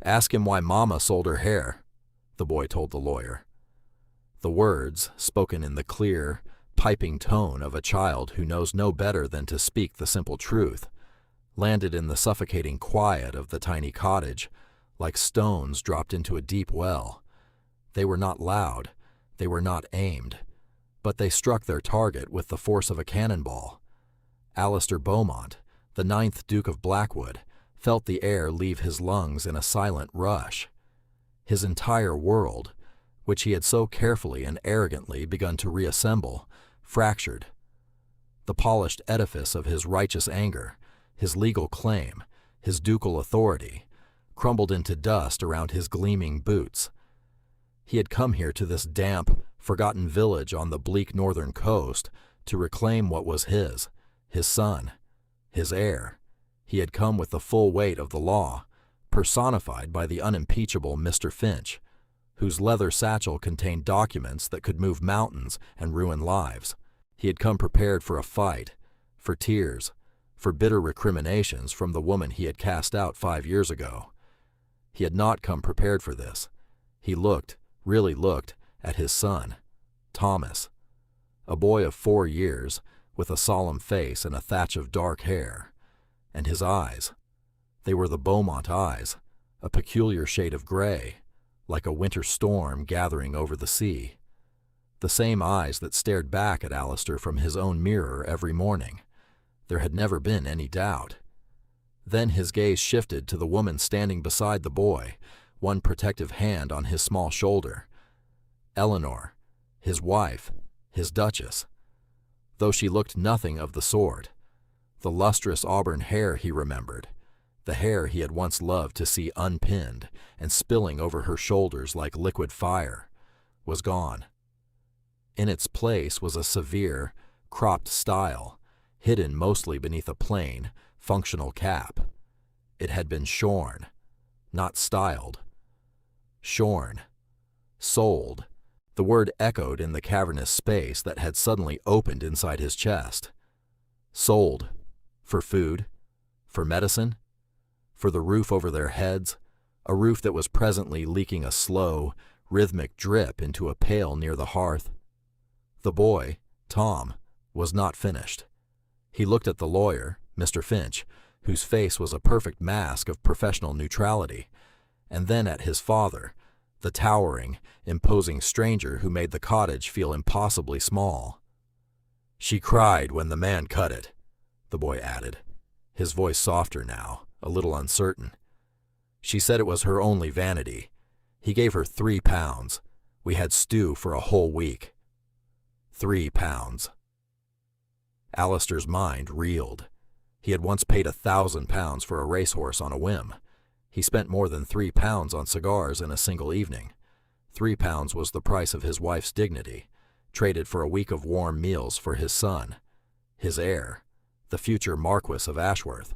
"Ask him why Mama sold her hair," the boy told the lawyer. The words, spoken in the clear, piping tone of a child who knows no better than to speak the simple truth, landed in the suffocating quiet of the tiny cottage like stones dropped into a deep well. They were not loud, they were not aimed, but they struck their target with the force of a cannonball. Alistair Beaumont, the 9th Duke of Blackwood, felt the air leave his lungs in a silent rush. His entire world, which he had so carefully and arrogantly begun to reassemble, fractured. The polished edifice of his righteous anger, his legal claim, his ducal authority, crumbled into dust around his gleaming boots. He had come here to this damp, forgotten village on the bleak northern coast to reclaim what was his son, his heir. He had come with the full weight of the law, personified by the unimpeachable Mr. Finch, whose leather satchel contained documents that could move mountains and ruin lives. He had come prepared for a fight, for tears, for bitter recriminations from the woman he had cast out 5 years ago. He had not come prepared for this. He really looked, at his son, Thomas, a boy of 4 years, with a solemn face and a thatch of dark hair. And his eyes, they were the Beaumont eyes, a peculiar shade of gray, like a winter storm gathering over the sea. The same eyes that stared back at Alistair from his own mirror every morning. There had never been any doubt. Then his gaze shifted to the woman standing beside the boy, one protective hand on his small shoulder. Eleanor, his wife, his duchess. Though she looked nothing of the sort. The lustrous auburn hair he remembered, the hair he had once loved to see unpinned and spilling over her shoulders like liquid fire, was gone. In its place was a severe, cropped style, hidden mostly beneath a plain, functional cap. It had been shorn, not styled. Shorn. Sold. The word echoed in the cavernous space that had suddenly opened inside his chest. Sold. For food. For medicine. For the roof over their heads, a roof that was presently leaking a slow, rhythmic drip into a pail near the hearth. The boy, Tom, was not finished. He looked at the lawyer, Mr. Finch, whose face was a perfect mask of professional neutrality, and then at his father, the towering, imposing stranger who made the cottage feel impossibly small. "She cried when the man cut it," the boy added, his voice softer now, a little uncertain. "She said it was her only vanity. He gave her £3. We had stew for a whole week. £3. Alistair's mind reeled. He had once paid £1,000 for a racehorse on a whim. He spent more than £3 on cigars in a single evening. £3 was the price of his wife's dignity, traded for a week of warm meals for his son, his heir, the future Marquis of Ashworth.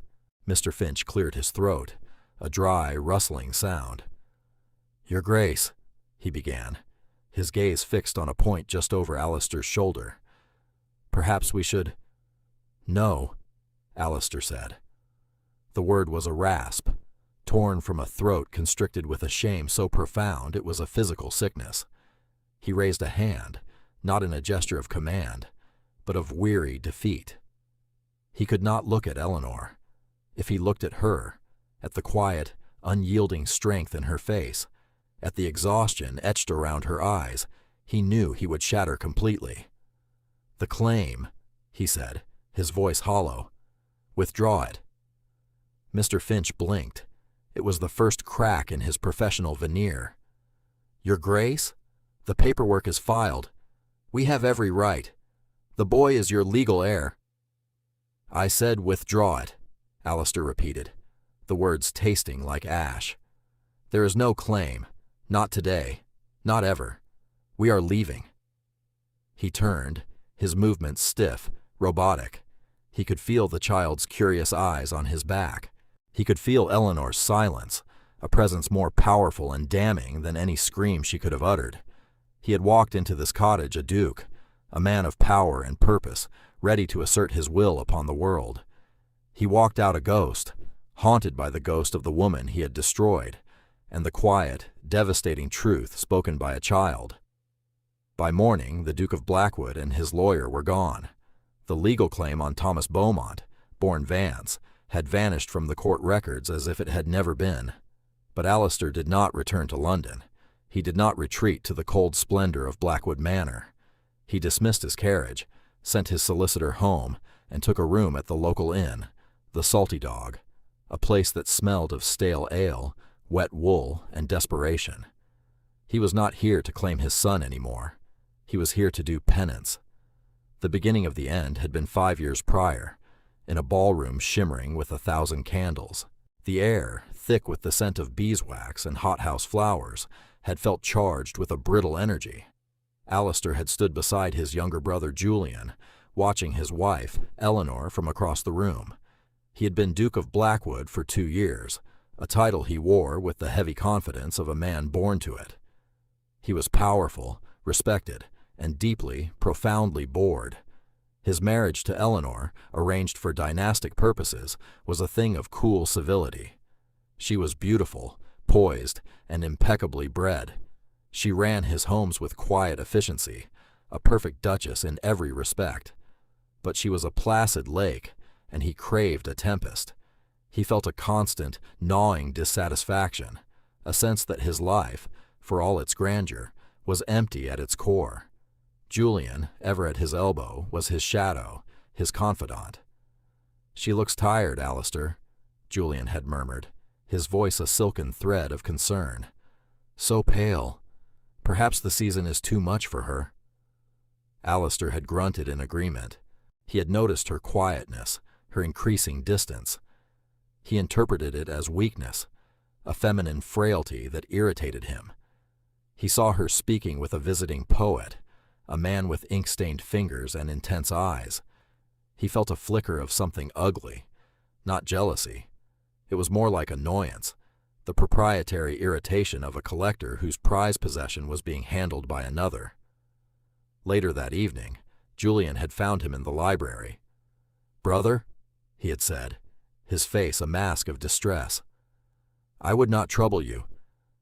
Mr. Finch cleared his throat, a dry, rustling sound. "Your Grace," he began, his gaze fixed on a point just over Alistair's shoulder. "Perhaps we should—" "No," Alistair said. The word was a rasp, torn from a throat constricted with a shame so profound it was a physical sickness. He raised a hand, not in a gesture of command, but of weary defeat. He could not look at Eleanor. If he looked at her, at the quiet, unyielding strength in her face, at the exhaustion etched around her eyes, he knew he would shatter completely. "The claim," he said, his voice hollow. "Withdraw it." Mr. Finch blinked. It was the first crack in his professional veneer. "Your Grace, the paperwork is filed. We have every right. The boy is your legal heir." "I said withdraw it," Alistair repeated, the words tasting like ash. "There is no claim. Not today. Not ever. We are leaving." He turned, his movements stiff, robotic. He could feel the child's curious eyes on his back. He could feel Eleanor's silence, a presence more powerful and damning than any scream she could have uttered. He had walked into this cottage a duke, a man of power and purpose, ready to assert his will upon the world. He walked out a ghost, haunted by the ghost of the woman he had destroyed, and the quiet, devastating truth spoken by a child. By morning, the Duke of Blackwood and his lawyer were gone. The legal claim on Thomas Beaumont, born Vance, had vanished from the court records as if it had never been. But Alistair did not return to London. He did not retreat to the cold splendor of Blackwood Manor. He dismissed his carriage, sent his solicitor home, and took a room at the local inn, the Salty Dog, a place that smelled of stale ale, wet wool, and desperation. He was not here to claim his son anymore. He was here to do penance. The beginning of the end had been 5 years prior, in a ballroom shimmering with 1,000 candles. The air, thick with the scent of beeswax and hothouse flowers, had felt charged with a brittle energy. Alistair had stood beside his younger brother Julian, watching his wife, Eleanor, from across the room. He had been Duke of Blackwood for 2 years, a title he wore with the heavy confidence of a man born to it. He was powerful, respected, and deeply, profoundly bored. His marriage to Eleanor, arranged for dynastic purposes, was a thing of cool civility. She was beautiful, poised, and impeccably bred. She ran his homes with quiet efficiency, a perfect duchess in every respect. But she was a placid lake, and he craved a tempest. He felt a constant, gnawing dissatisfaction, a sense that his life, for all its grandeur, was empty at its core. Julian, ever at his elbow, was his shadow, his confidant. "She looks tired, Alistair," Julian had murmured, his voice a silken thread of concern. "So pale. Perhaps the season is too much for her." Alistair had grunted in agreement. He had noticed her quietness, her increasing distance. He interpreted it as weakness, a feminine frailty that irritated him. He saw her speaking with a visiting poet, a man with ink-stained fingers and intense eyes. He felt a flicker of something ugly, not jealousy. It was more like annoyance, the proprietary irritation of a collector whose prize possession was being handled by another. Later that evening, Julian had found him in the library. "Brother," he had said, his face a mask of distress, "I would not trouble you,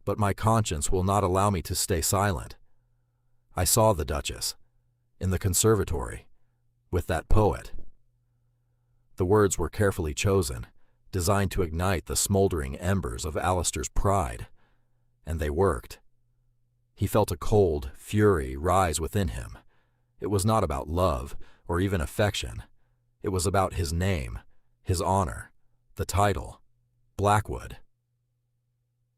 but my conscience will not allow me to stay silent. I saw the Duchess, in the conservatory, with that poet." The words were carefully chosen, designed to ignite the smoldering embers of Alistair's pride, and they worked. He felt a cold fury rise within him. It was not about love or even affection. It was about his name, his honor, the title, Blackwood.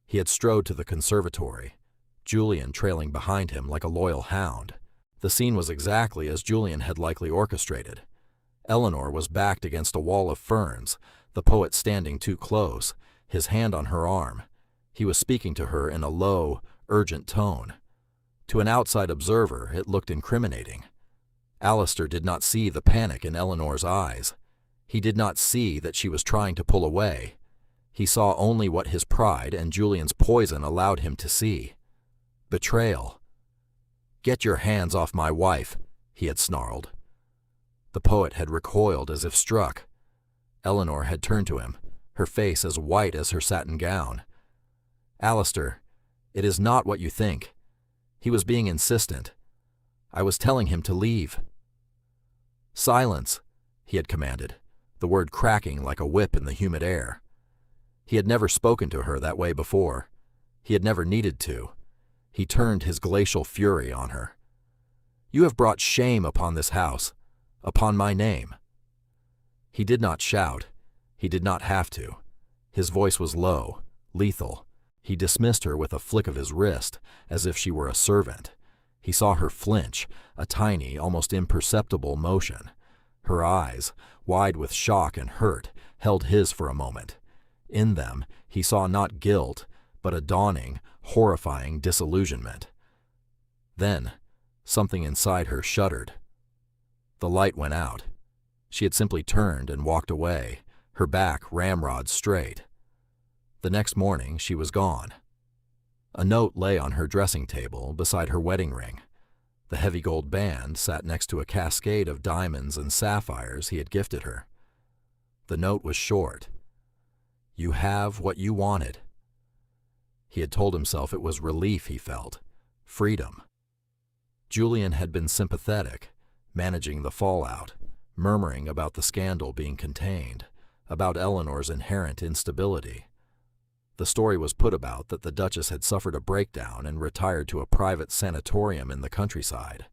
He had strode to the conservatory, Julian trailing behind him like a loyal hound. The scene was exactly as Julian had likely orchestrated. Eleanor was backed against a wall of ferns, the poet standing too close, his hand on her arm. He was speaking to her in a low, urgent tone. To an outside observer, it looked incriminating. Alistair did not see the panic in Eleanor's eyes. He did not see that she was trying to pull away. He saw only what his pride and Julian's poison allowed him to see. Betrayal. "Get your hands off my wife," he had snarled. The poet had recoiled as if struck. Eleanor had turned to him, her face as white as her satin gown. "Alistair, it is not what you think." He was being insistent. "I was telling him to leave." "Silence," he had commanded, the word cracking like a whip in the humid air. He had never spoken to her that way before. He had never needed to. He turned his glacial fury on her. "You have brought shame upon this house, upon my name." He did not shout. He did not have to. His voice was low, lethal. He dismissed her with a flick of his wrist, as if she were a servant. He saw her flinch, a tiny, almost imperceptible motion. Her eyes, wide with shock and hurt, held his for a moment. In them, he saw not guilt, but a dawning, horrifying disillusionment. Then, something inside her shuddered. The light went out. She had simply turned and walked away, her back ramrod straight. The next morning, she was gone. A note lay on her dressing table beside her wedding ring. The heavy gold band sat next to a cascade of diamonds and sapphires he had gifted her. The note was short. "You have what you wanted." He had told himself it was relief he felt, freedom. Julian had been sympathetic, managing the fallout, murmuring about the scandal being contained, about Eleanor's inherent instability. The story was put about that the Duchess had suffered a breakdown and retired to a private sanatorium in the countryside.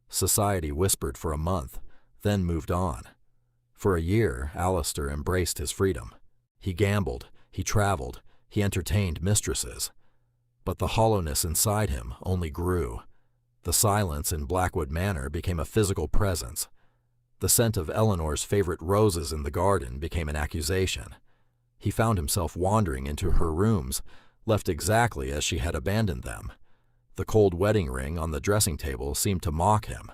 Society whispered for a month, then moved on. For a year, Alistair embraced his freedom. He gambled, he traveled, he entertained mistresses. But the hollowness inside him only grew. The silence in Blackwood Manor became a physical presence. The scent of Eleanor's favorite roses in the garden became an accusation. He found himself wandering into her rooms, left exactly as she had abandoned them. The cold wedding ring on the dressing table seemed to mock him.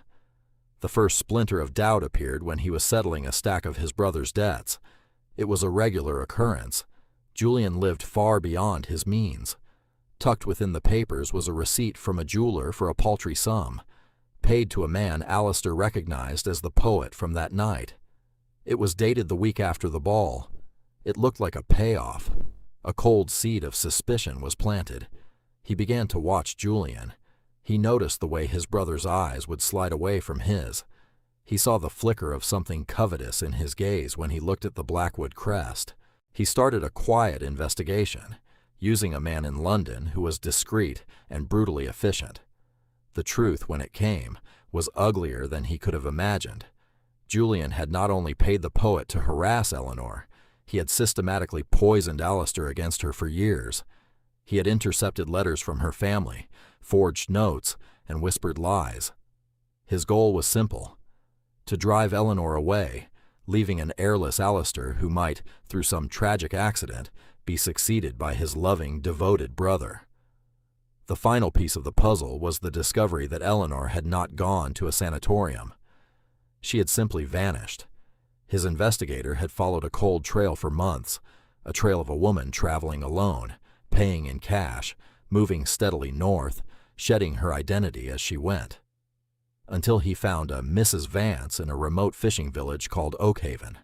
The first splinter of doubt appeared when he was settling a stack of his brother's debts. It was a regular occurrence. Julian lived far beyond his means. Tucked within the papers was a receipt from a jeweler for a paltry sum, paid to a man Alistair recognized as the poet from that night. It was dated the week after the ball. It looked like a payoff. A cold seed of suspicion was planted. He began to watch Julian. He noticed the way his brother's eyes would slide away from his. He saw the flicker of something covetous in his gaze when he looked at the Blackwood crest. He started a quiet investigation, using a man in London who was discreet and brutally efficient. The truth, when it came, was uglier than he could have imagined. Julian had not only paid the poet to harass Eleanor, he had systematically poisoned Alistair against her for years. He had intercepted letters from her family, forged notes, and whispered lies. His goal was simple: to drive Eleanor away, leaving an heirless Alistair who might, through some tragic accident, be succeeded by his loving, devoted brother. The final piece of the puzzle was the discovery that Eleanor had not gone to a sanatorium. She had simply vanished. His investigator had followed a cold trail for months, a trail of a woman traveling alone, paying in cash, moving steadily north, shedding her identity as she went, until he found a Mrs. Vance in a remote fishing village called Oakhaven.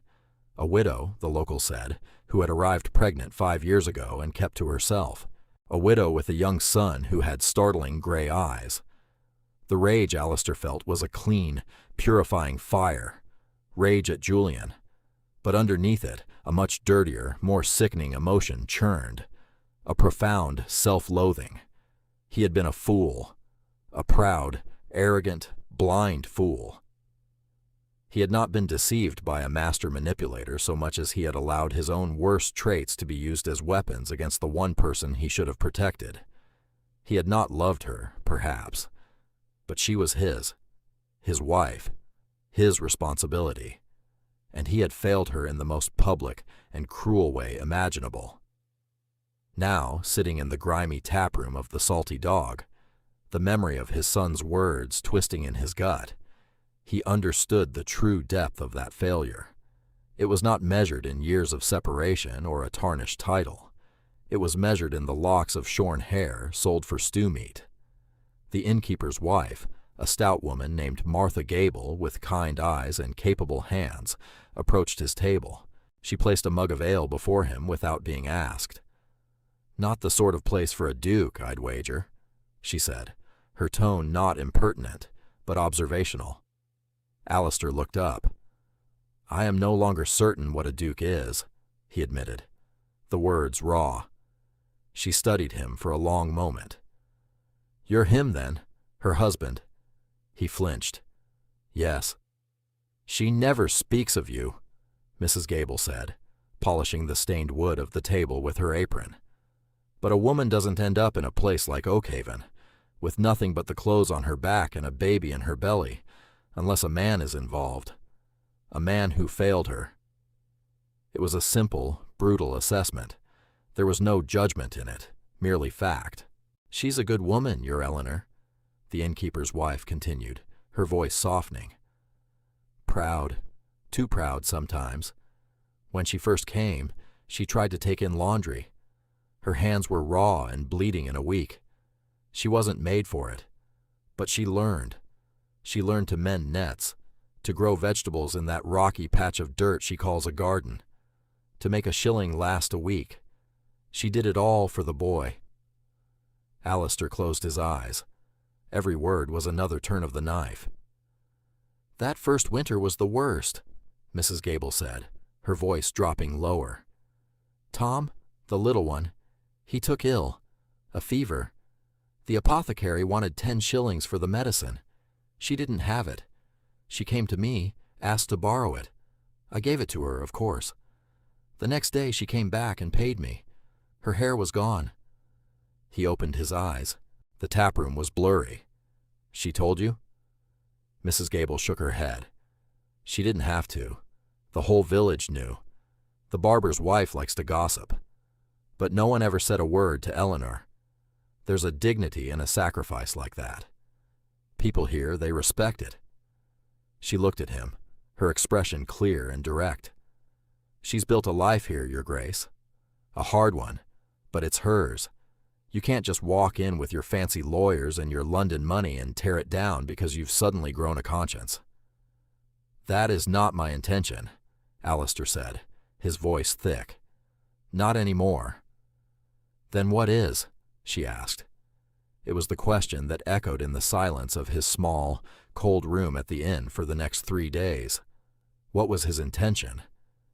A widow, the locals said, who had arrived pregnant 5 years ago and kept to herself. A widow with a young son who had startling gray eyes. The rage Alistair felt was a clean, purifying fire. Rage at Julian. But underneath it, a much dirtier, more sickening emotion churned. A profound self-loathing. He had been a fool. A proud, arrogant, blind fool. He had not been deceived by a master manipulator so much as he had allowed his own worst traits to be used as weapons against the one person he should have protected. He had not loved her, perhaps, but she was his wife, his responsibility, and he had failed her in the most public and cruel way imaginable. Now, sitting in the grimy taproom of the Salty Dog, the memory of his son's words twisting in his gut, he understood the true depth of that failure. It was not measured in years of separation or a tarnished title. It was measured in the locks of shorn hair sold for stew meat. The innkeeper's wife, a stout woman named Martha Gable with kind eyes and capable hands, approached his table. She placed a mug of ale before him without being asked. "Not the sort of place for a duke, I'd wager," she said, her tone not impertinent, but observational. Alistair looked up. "I am no longer certain what a duke is," he admitted, the words raw. She studied him for a long moment. "You're him, then, her husband." He flinched. "Yes." "She never speaks of you," Mrs. Gable said, polishing the stained wood of the table with her apron. "But a woman doesn't end up in a place like Oakhaven, with nothing but the clothes on her back and a baby in her belly, unless a man is involved. A man who failed her." It was a simple, brutal assessment. There was no judgment in it, merely fact. "She's a good woman, your Eleanor," the innkeeper's wife continued, her voice softening. "Proud, too proud sometimes. When she first came, she tried to take in laundry. Her hands were raw and bleeding in a week. She wasn't made for it. But she learned. She learned to mend nets, to grow vegetables in that rocky patch of dirt she calls a garden, to make a shilling last a week. She did it all for the boy." Alistair closed his eyes. Every word was another turn of the knife. "That first winter was the worst," Mrs. Gable said, her voice dropping lower. "Tom, the little one, he took ill. A fever. The apothecary wanted 10 shillings for the medicine. She didn't have it. She came to me, asked to borrow it. I gave it to her, of course. The next day she came back and paid me. Her hair was gone." He opened his eyes. The taproom was blurry. "She told you?" Mrs. Gable shook her head. "She didn't have to. The whole village knew. The barber's wife likes to gossip. But no one ever said a word to Eleanor. There's a dignity in a sacrifice like that. People here, they respect it." She looked at him, her expression clear and direct. "She's built a life here, Your Grace. A hard one, but it's hers. You can't just walk in with your fancy lawyers and your London money and tear it down because you've suddenly grown a conscience." "That is not my intention," Alistair said, his voice thick. "Not anymore." "Then what is?" she asked. It was the question that echoed in the silence of his small, cold room at the inn for the next 3 days. What was his intention?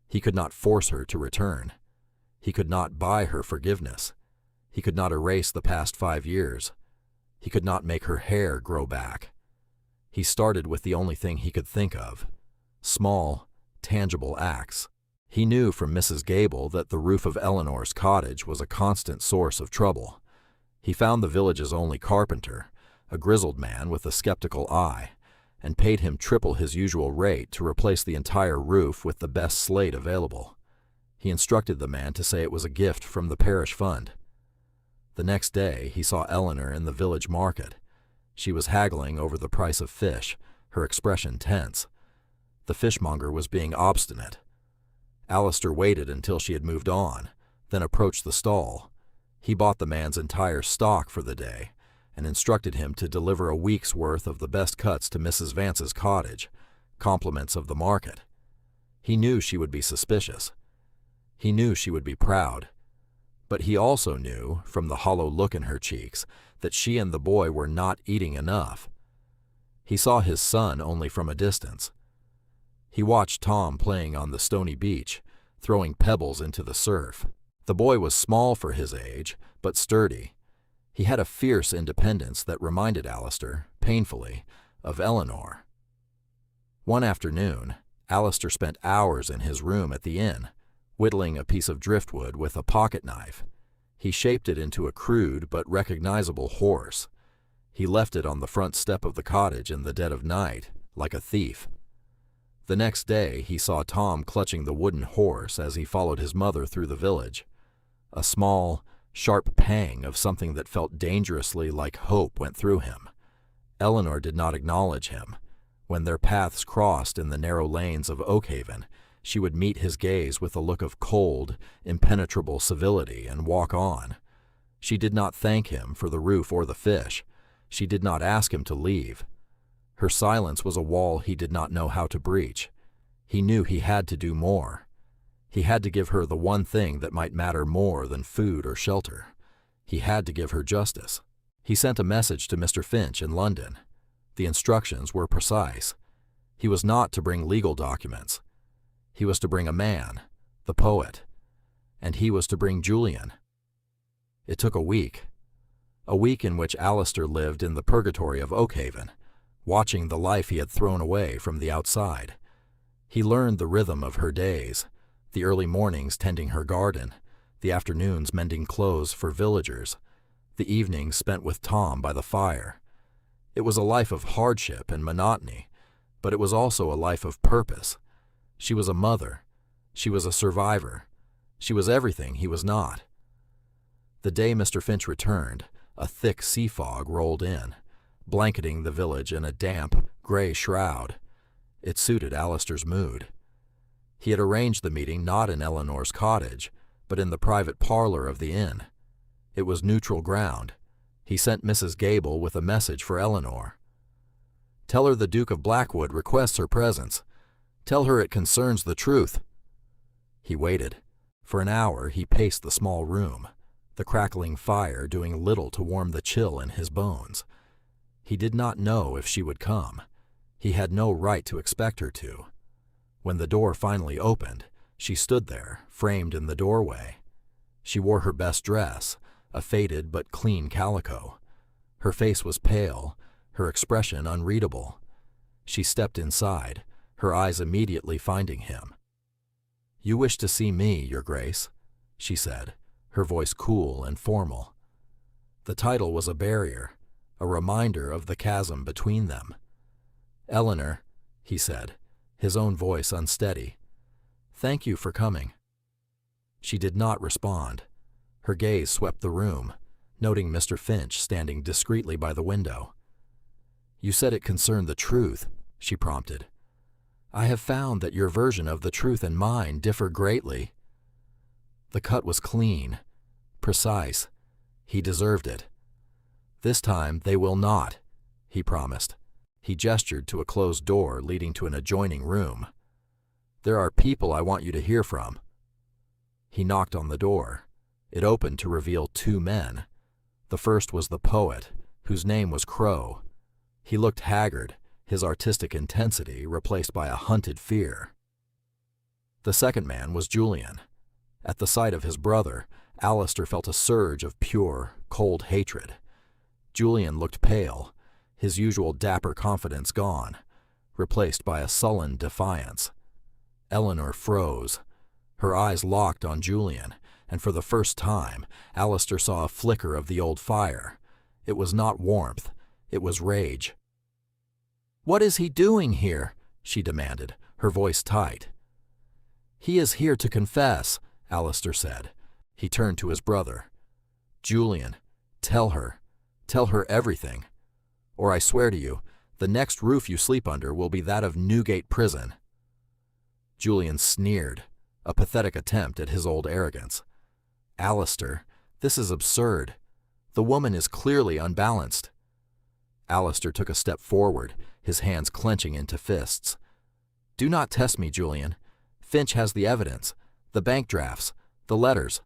He could not force her to return. He could not buy her forgiveness. He could not erase the past 5 years. He could not make her hair grow back. He started with the only thing he could think of: small, tangible acts. He knew from Mrs. Gable that the roof of Eleanor's cottage was a constant source of trouble. He found the village's only carpenter, a grizzled man with a skeptical eye, and paid him triple his usual rate to replace the entire roof with the best slate available. He instructed the man to say it was a gift from the parish fund. The next day he saw Eleanor in the village market. She was haggling over the price of fish, her expression tense. The fishmonger was being obstinate. Alistair waited until she had moved on, then approached the stall. He bought the man's entire stock for the day and instructed him to deliver a week's worth of the best cuts to Mrs. Vance's cottage, compliments of the market. He knew she would be suspicious. He knew she would be proud. But he also knew, from the hollow look in her cheeks, that she and the boy were not eating enough. He saw his son only from a distance. He watched Tom playing on the stony beach, throwing pebbles into the surf. The boy was small for his age, but sturdy. He had a fierce independence that reminded Alistair, painfully, of Eleanor. One afternoon, Alistair spent hours in his room at the inn, whittling a piece of driftwood with a pocket knife. He shaped it into a crude but recognizable horse. He left it on the front step of the cottage in the dead of night, like a thief. The next day he saw Tom clutching the wooden horse as he followed his mother through the village. A small, sharp pang of something that felt dangerously like hope went through him. Eleanor did not acknowledge him. When their paths crossed in the narrow lanes of Oakhaven, she would meet his gaze with a look of cold, impenetrable civility and walk on. She did not thank him for the roof or the fish. She did not ask him to leave. Her silence was a wall he did not know how to breach. He knew he had to do more. He had to give her the one thing that might matter more than food or shelter. He had to give her justice. He sent a message to Mr. Finch in London. The instructions were precise. He was not to bring legal documents. He was to bring a man, the poet, and he was to bring Julian. It took a week in which Alistair lived in the purgatory of Oakhaven, watching the life he had thrown away from the outside. He learned the rhythm of her days, the early mornings tending her garden, the afternoons mending clothes for villagers, the evenings spent with Tom by the fire. It was a life of hardship and monotony, but it was also a life of purpose. She was a mother. She was a survivor. She was everything he was not. The day Mr. Finch returned, a thick sea fog rolled in, blanketing the village in a damp, gray shroud. It suited Alistair's mood. He had arranged the meeting not in Eleanor's cottage, but in the private parlor of the inn. It was neutral ground. He sent Mrs. Gable with a message for Eleanor. "Tell her the Duke of Blackwood requests her presence. Tell her it concerns the truth." He waited. For an hour he paced the small room. the crackling fire doing little to warm the chill in his bones. He did not know if she would come. He had no right to expect her to. When the door finally opened, she stood there, framed in the doorway. She wore her best dress, a faded but clean calico. Her face was pale, her expression unreadable. She stepped inside, her eyes immediately finding him. "You wish to see me, Your Grace," she said, her voice cool and formal. The title was a barrier, a reminder of the chasm between them. "Eleanor," he said, his own voice unsteady. "Thank you for coming." She did not respond. Her gaze swept the room, noting Mr. Finch standing discreetly by the window. "You said it concerned the truth," she prompted. "I have found that your version of the truth and mine differ greatly." The cut was clean, precise. He deserved it. "This time they will not," he promised. He gestured to a closed door leading to an adjoining room. "There are people I want you to hear from." He knocked on the door. It opened to reveal two men. The first was the poet, whose name was Crow. He looked haggard, his artistic intensity replaced by a hunted fear. The second man was Julian. At the sight of his brother, Alistair felt a surge of pure, cold hatred. Julian looked pale, his usual dapper confidence gone, replaced by a sullen defiance. Eleanor froze. Her eyes locked on Julian, and for the first time, Alistair saw a flicker of the old fire. It was not warmth, it was rage. "What is he doing here?" she demanded, her voice tight. "He is here to confess," Alistair said. He turned to his brother. "Julian, tell her everything. Or I swear to you, the next roof you sleep under will be that of Newgate Prison." Julian sneered, a pathetic attempt at his old arrogance. "Alistair, this is absurd. The woman is clearly unbalanced." Alistair took a step forward, his hands clenching into fists. "Do not test me, Julian. Finch has the evidence, the bank drafts, the letters.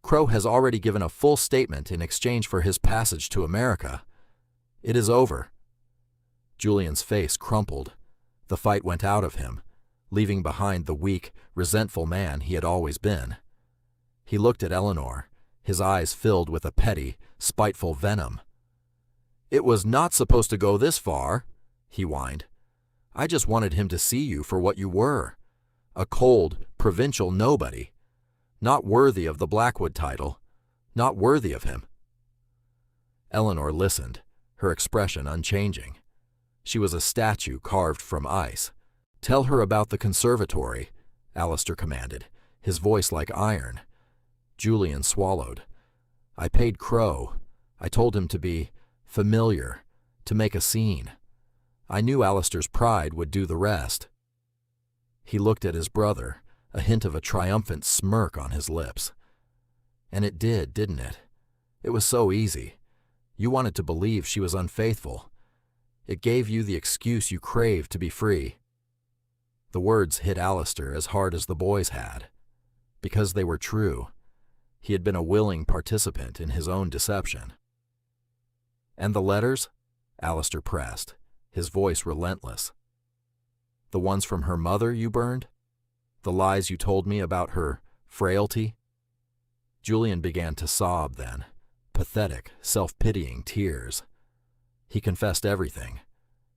Crow has already given a full statement in exchange for his passage to America. It is over." Julian's face crumpled. The fight went out of him, leaving behind the weak, resentful man he had always been. He looked at Eleanor, his eyes filled with a petty, spiteful venom. "It was not supposed to go this far," he whined. "I just wanted him to see you for what you were. A cold, provincial nobody. Not worthy of the Blackwood title. Not worthy of him." Eleanor listened, her expression unchanging. She was a statue carved from ice. "Tell her about the conservatory," Alistair commanded, his voice like iron. Julian swallowed. "I paid Crow. I told him to be familiar, to make a scene. I knew Alistair's pride would do the rest." He looked at his brother, a hint of a triumphant smirk on his lips. "And it did, didn't it? It was so easy. You wanted to believe she was unfaithful. It gave you the excuse you craved to be free." The words hit Alistair as hard as the boys had, because they were true. He had been a willing participant in his own deception. "And the letters?" Alistair pressed, his voice relentless. "The ones from her mother you burned? The lies you told me about her frailty?" Julian began to sob then, pathetic, self-pitying tears. He confessed everything: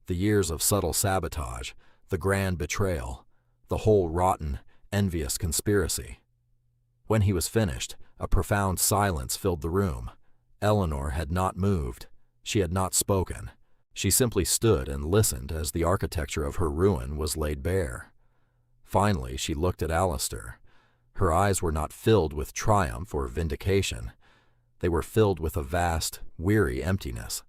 the years of subtle sabotage, the grand betrayal, the whole rotten, envious conspiracy. When he was finished, a profound silence filled the room. Eleanor had not moved. She had not spoken. She simply stood and listened as the architecture of her ruin was laid bare. Finally, she looked at Alistair. Her eyes were not filled with triumph or vindication. They were filled with a vast, weary emptiness.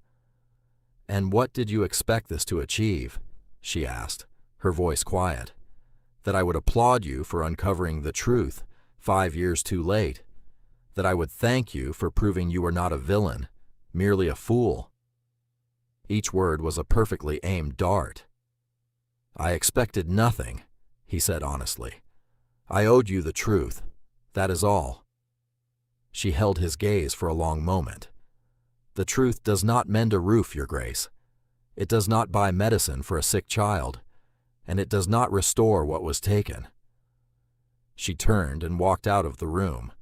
"And what did you expect this to achieve?" she asked, her voice quiet. "That I would applaud you for uncovering the truth 5 years too late? That I would thank you for proving you were not a villain, merely a fool?" Each word was a perfectly aimed dart. "I expected nothing," he said honestly. "I owed you the truth. That is all." She held his gaze for a long moment. "The truth does not mend a roof, Your Grace. It does not buy medicine for a sick child, and it does not restore what was taken." She turned and walked out of the room,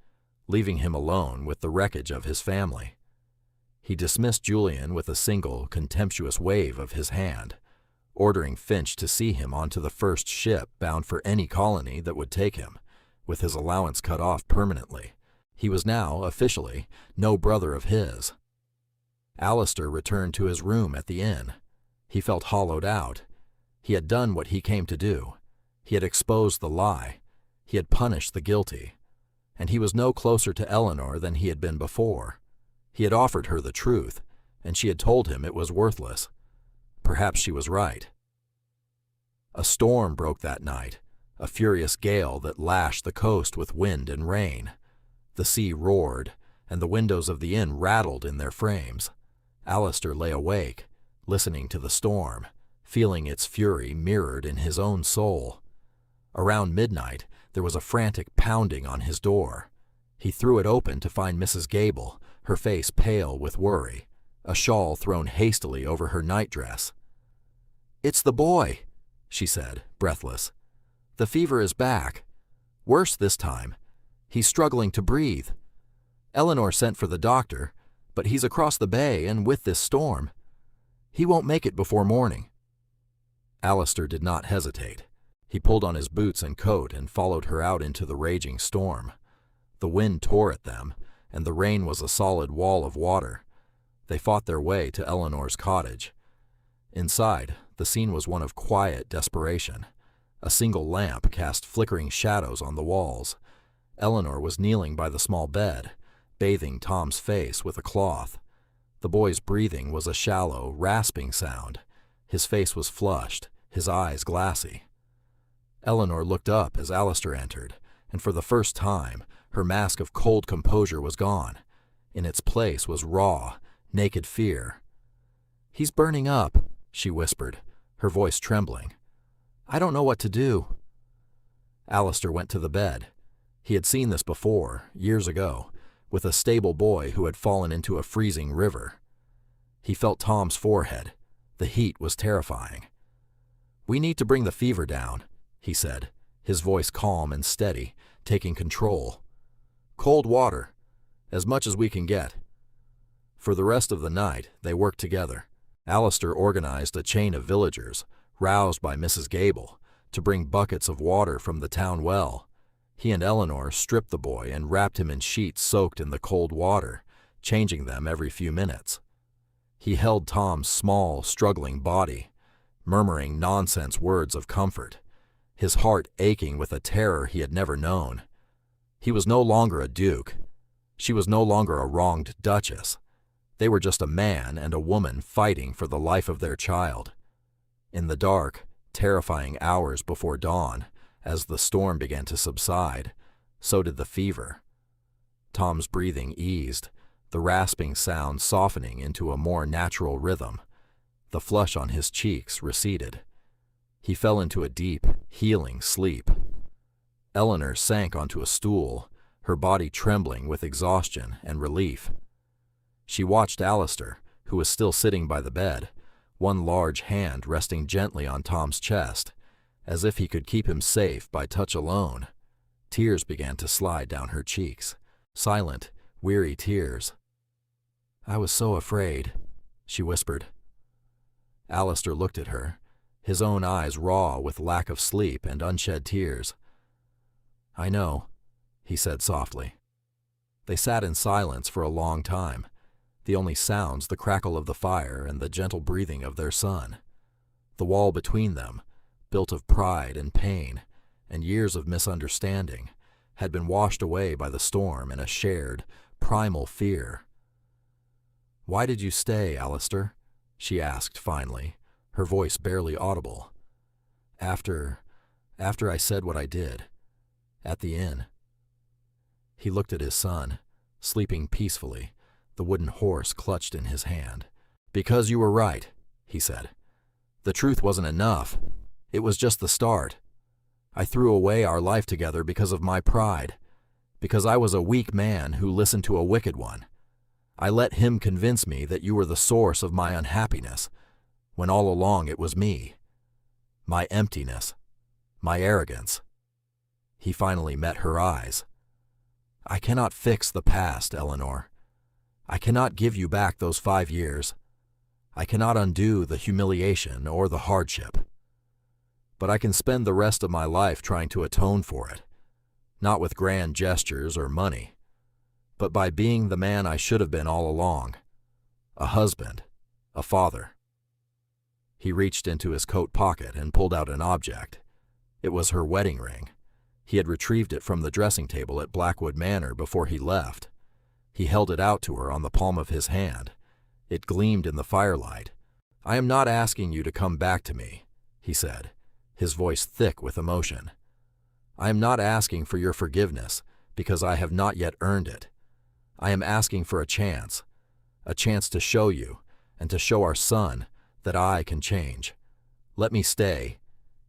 leaving him alone with the wreckage of his family. He dismissed Julian with a single, contemptuous wave of his hand, ordering Finch to see him onto the first ship bound for any colony that would take him, with his allowance cut off permanently. He was now, officially, no brother of his. Alistair returned to his room at the inn. He felt hollowed out. He had done what he came to do. He had exposed the lie. He had punished the guilty. And he was no closer to Eleanor than he had been before. He had offered her the truth, and she had told him it was worthless. Perhaps she was right. A storm broke that night, a furious gale that lashed the coast with wind and rain. The sea roared, and the windows of the inn rattled in their frames. Alistair lay awake, listening to the storm, feeling its fury mirrored in his own soul. Around midnight, there was a frantic pounding on his door. He threw it open to find Mrs. Gable, her face pale with worry, a shawl thrown hastily over her nightdress. "It's the boy," she said, breathless. "The fever is back. Worse this time. He's struggling to breathe. Eleanor sent for the doctor, but he's across the bay and with this storm. He won't make it before morning." Alistair did not hesitate. He pulled on his boots and coat and followed her out into the raging storm. The wind tore at them, and the rain was a solid wall of water. They fought their way to Eleanor's cottage. Inside, the scene was one of quiet desperation. A single lamp cast flickering shadows on the walls. Eleanor was kneeling by the small bed, bathing Tom's face with a cloth. The boy's breathing was a shallow, rasping sound. His face was flushed, his eyes glassy. Eleanor looked up as Alistair entered, and for the first time, her mask of cold composure was gone. In its place was raw, naked fear. "He's burning up," she whispered, her voice trembling. "I don't know what to do." Alistair went to the bed. He had seen this before, years ago, with a stable boy who had fallen into a freezing river. He felt Tom's forehead. The heat was terrifying. "We need to bring the fever down," he said, his voice calm and steady, taking control. "Cold water, as much as we can get." For the rest of the night, they worked together. Alistair organized a chain of villagers, roused by Mrs. Gable, to bring buckets of water from the town well. He and Eleanor stripped the boy and wrapped him in sheets soaked in the cold water, changing them every few minutes. He held Tom's small, struggling body, murmuring nonsense words of comfort, his heart aching with a terror he had never known. He was no longer a duke. She was no longer a wronged duchess. They were just a man and a woman fighting for the life of their child. In the dark, terrifying hours before dawn, as the storm began to subside, so did the fever. Tom's breathing eased, the rasping sound softening into a more natural rhythm. The flush on his cheeks receded. He fell into a deep, healing sleep. Eleanor sank onto a stool, her body trembling with exhaustion and relief. She watched Alistair, who was still sitting by the bed, one large hand resting gently on Tom's chest, as if he could keep him safe by touch alone. Tears began to slide down her cheeks, silent, weary tears. "I was so afraid," she whispered. Alistair looked at her, his own eyes raw with lack of sleep and unshed tears. "I know," he said softly. They sat in silence for a long time, the only sounds the crackle of the fire and the gentle breathing of their son. The wall between them, built of pride and pain and years of misunderstanding, had been washed away by the storm in a shared, primal fear. "Why did you stay, Alistair?" she asked finally, her voice barely audible. After I said what I did, at the inn." He looked at his son, sleeping peacefully, the wooden horse clutched in his hand. "Because you were right," he said. "The truth wasn't enough. It was just the start. I threw away our life together because of my pride. Because I was a weak man who listened to a wicked one. I let him convince me that you were the source of my unhappiness, when all along it was me. My emptiness. My arrogance. He finally met her eyes. I cannot fix the past, Eleanor. I cannot give you back those 5 years. I cannot undo the humiliation or the hardship. But I can spend the rest of my life trying to atone for it, not with grand gestures or money, but by being the man I should have been all along, a husband, a father. He reached into his coat pocket and pulled out an object. It was her wedding ring. He had retrieved it from the dressing table at Blackwood Manor before he left. He held it out to her on the palm of his hand. It gleamed in the firelight. I am not asking you to come back to me, he said, his voice thick with emotion. I am not asking for your forgiveness, because I have not yet earned it. I am asking for a chance to show you, and to show our son, that I can change. Let me stay,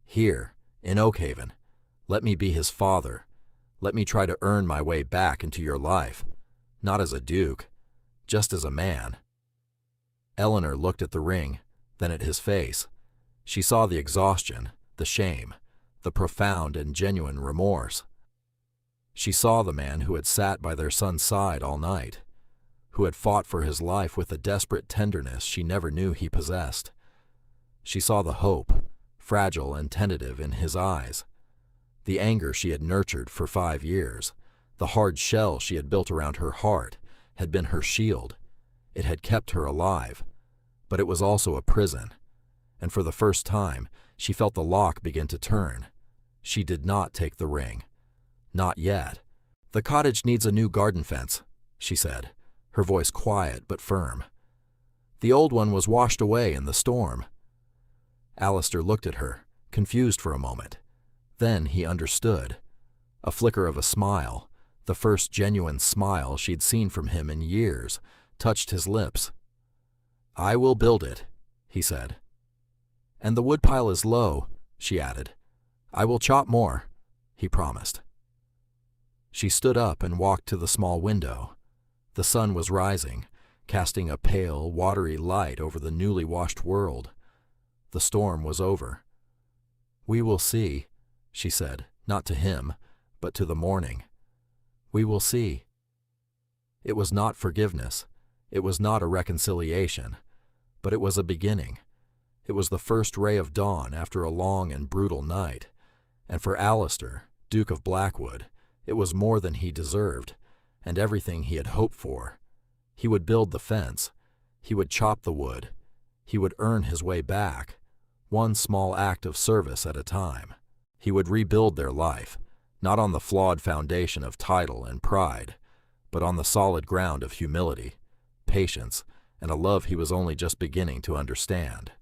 here, in Oakhaven. Let me be his father. Let me try to earn my way back into your life, not as a duke, just as a man. Eleanor looked at the ring, then at his face. She saw the exhaustion, the shame, the profound and genuine remorse. She saw the man who had sat by their son's side all night, who had fought for his life with a desperate tenderness she never knew he possessed. She saw the hope, fragile and tentative, in his eyes, the anger she had nurtured for 5 years, the hard shell she had built around her heart, had been her shield. It had kept her alive, but it was also a prison, and for the first time she felt the lock begin to turn. She did not take the ring. Not yet. The cottage needs a new garden fence, she said, her voice quiet but firm. The old one was washed away in the storm. Alistair looked at her, confused for a moment. Then he understood. A flicker of a smile, the first genuine smile she'd seen from him in years, touched his lips. I will build it, he said. And the woodpile is low, she added. I will chop more, he promised. She stood up and walked to the small window. The sun was rising, casting a pale, watery light over the newly washed world. The storm was over. We will see, she said, not to him, but to the morning. We will see. It was not forgiveness. It was not a reconciliation, but it was a beginning. It was the first ray of dawn after a long and brutal night, and for Alistair, Duke of Blackwood, it was more than he deserved, and everything he had hoped for. He would build the fence. He would chop the wood. He would earn his way back, one small act of service at a time. He would rebuild their life, not on the flawed foundation of title and pride, but on the solid ground of humility, patience, and a love he was only just beginning to understand.